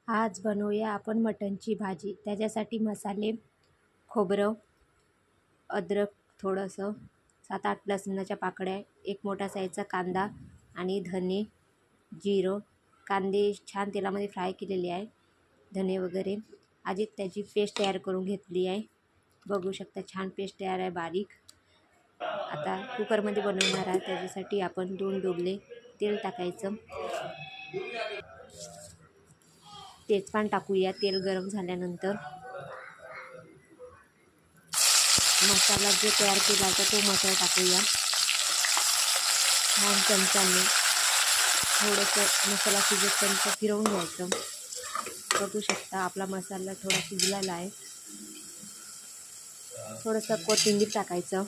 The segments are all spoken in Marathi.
आज बनवूया आपण मटणची भाजी. त्याच्यासाठी मसाले, खोबरं, अद्रक थोडंसं, 7-8 लसणाच्या पाकळ्या, एक मोठा साईजचा कांदा आणि धने, जिरं. कांदे छान तेलामध्ये फ्राय केलेले आहे, धने वगैरे. आधी त्याची पेस्ट तयार करून घेतली आहे. बघू शकता छान पेस्ट तयार आहे बारीक. आता कुकरमध्ये बनवणार आहे, त्याच्यासाठी आपण 2 डोबले तेल टाकायचं. तेजपान टाकूया. तेल गरम झाल्यानंतर मसाला जो तयार केला होता तो मसाला टाकूया. छान चमच्याने थोडंसं मसाला शिजेपर्यंत फिरवून घ्यायचं. बघू शकता आपला मसाला थोडा शिजलेला आहे. थोडंसं कोथिंबीर टाकायचं.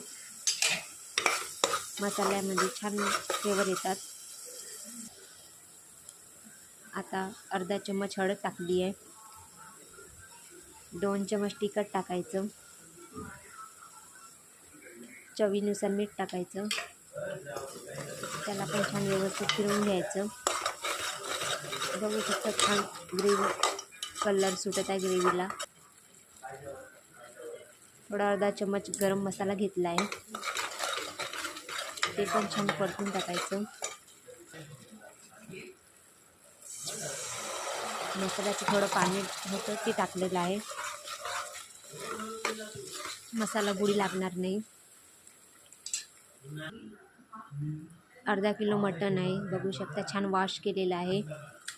मसाल्यामध्ये छान फ्लेवर येतात. आता अर्धा चम्मच हळद टाकली आहे. 2 चम्मच तिखट टाकायचं. चवीनुसार मीठ टाकायचं. त्याला पण छान व्यवस्थित फिरवून घ्यायचं. बघू शकता छान ग्रेव्ही कलर सुटत आहे ग्रेव्हीला. थोडा अर्धा चम्मच गरम मसाला घेतला आहे, ते पण छान परतून टाकायचं. मसाल्याचं थोडं पाणी होतं ते टाकलेलं आहे. मसाला बुडी लागणार नाही. अर्धा किलो मटण आहे. बघू शकता छान वॉश केलेलं आहे.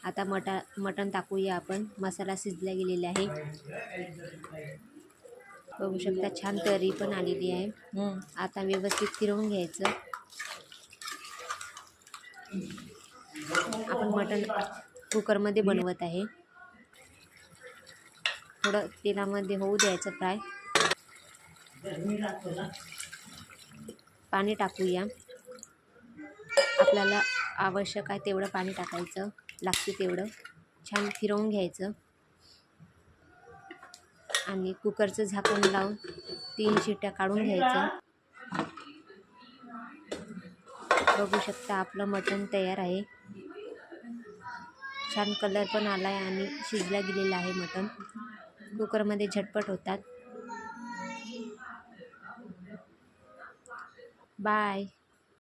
आता मटण टाकूया आपण. मसाला शिजला गेलेला आहे. बघू शकता छान तर्री पण आलेली आहे. आता व्यवस्थित फिरवून घ्यायचं. आपण मटण कुकरमध्ये बनवत आहे. थोडं तेलामध्ये होऊ द्यायचं फ्राय. पाणी टाकूया. आपल्याला आवश्यक आहे तेवढं पाणी टाकायचं, लागते तेवढं. छान फिरवून घ्यायचं आणि कुकरचं झाकण लावून 3 शिट्ट्या काढून घ्यायचं. बघू शकता आपलं मटण तयार आहे. छान कलर पण आला आहे आणि शिजला गेलेला आहे मटण. कुकरमध्ये झटपट होतात. बाय.